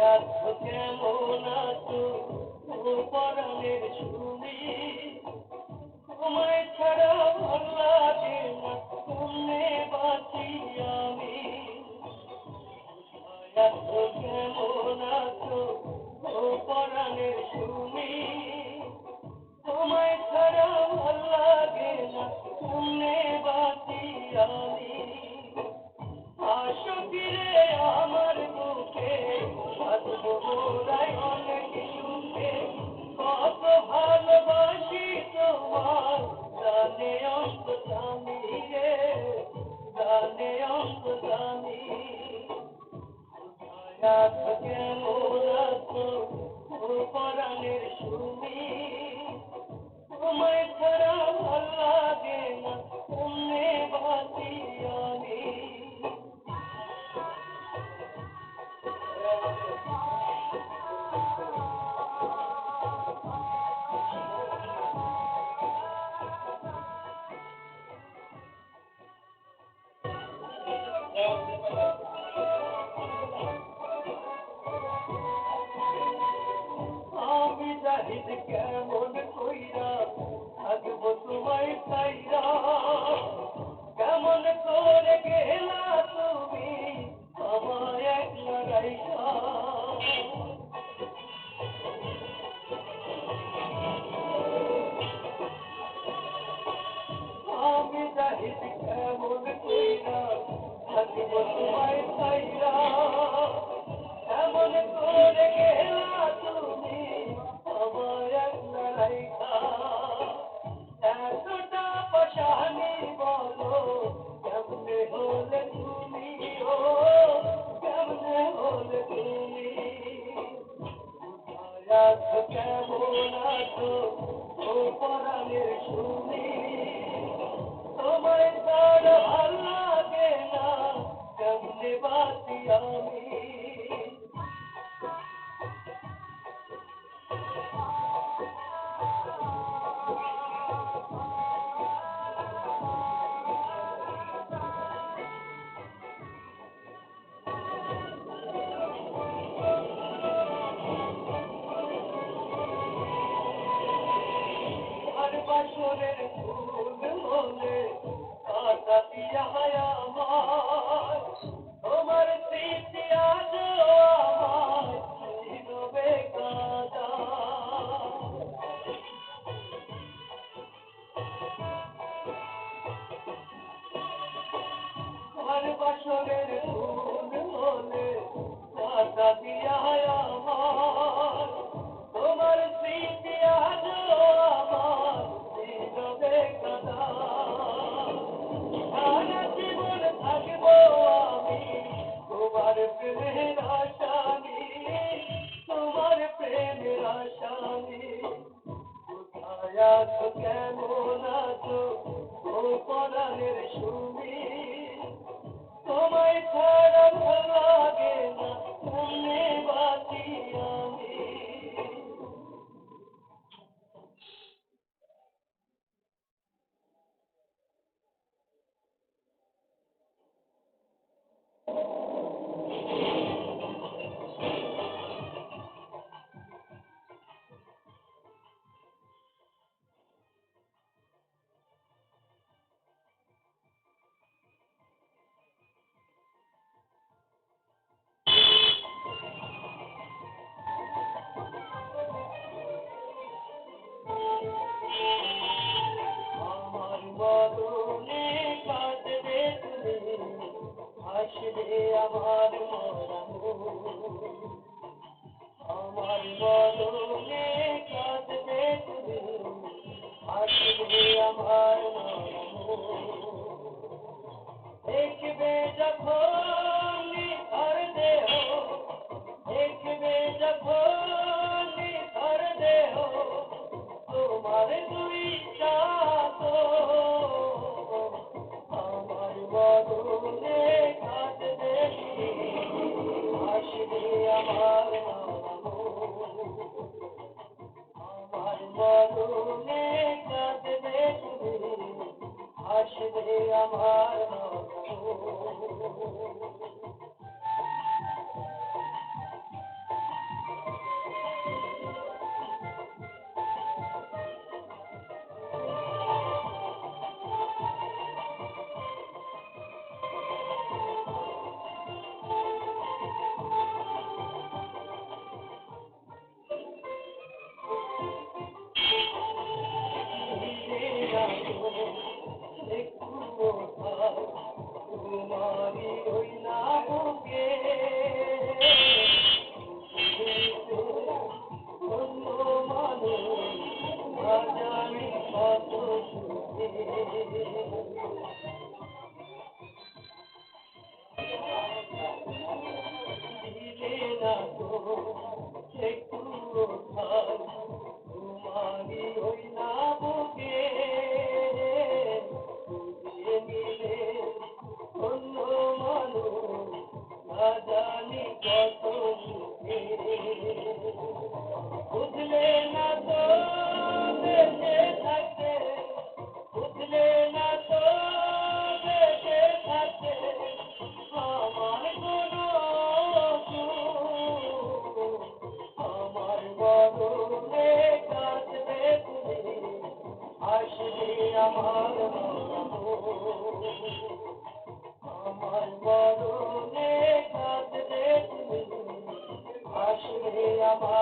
আছো কেমন আছো ও পরাণের সুমি তোমায় ছাড়া ভাল লাগে না কেমনে বাঁচি আমি আছো কেমন আছো ও পরাণের সুমি তোমায় ছাড়া ভাল লাগে না কেমনে বাঁচি আমি আসো ফিরে আমার বুকে বাঁচবো মোরাই অনেক সুখে কত ভালোবাসি তোমার জানে অন্তর্যামী রে জানে অন্তর্যামী আছো কেমন আছো ও পরাণের সুমি তোমায় ছাড়া ভাল লাগে না কেমনে বাঁচি আমি আমি জাহিদ কেমন কইরা থাকবো তোমায় চাইরা কেমন করে গেলা তুমি আমায় একলা রাইখা আমি জাহিদ কেমন কইরা থাকবো তোমায় চাইরা কেমন করে গেলা তুমি আমায় একলা রাইখা এতটা পাশানি বলো কেমনে হলে তুমি ও কেমনে হলে তুমি আছো কেমন আছো ও পরাণের সুমি তোমায় ছাড়া ভাল লাগে না কেমনে বাঁচি আমি আর বাসরের ফুল হলে কাটা দিয়া আমার তোমার স্মৃতি আজ আমার নীরবে কাঁদা আর বাসরের ফুল হলে কাটা দিয়া আমার তোমার স্মৃতি আজ আমার নীরবে কাঁদা সারা জীবন থাকবো আমি তোমার প্রেমের আসামি তোমার প্রেমের আসামি কোথায় আছো কেমন আছো ও পরাণের সুমি তোমায় ছাড়া ভাল লাগে না কেমনে বাঁচি আমি আমার মরণে কাঁদবে তুমি হাসবে আমার মরণ আমার মরণে কাঁদবে তুমি হাসবে আমার মরণ দেখবে যখন নিথর দেহ দেখবে যখন নিথর দেহ তোমার দুই চাঁদ আমার মরণে কাঁদবে হাসবে আমার মরণ আমার মরণে কাঁদবে তুমি হাসবে আমার মরণ একটুও ঠাই তোমারই ওই না বুকে বুঝিয়ে নিলে অন্য মানুষ না জানি কত সুখে বুঝলে না তো বেঁচে থাকতে বুঝলে না তো বেঁচে থাকতে আমার কোনো সুখ আমার মরণে কাঁদবে তুমি আসবে আমার আমার মরণে কাঁদবে তুমি আসবে আমার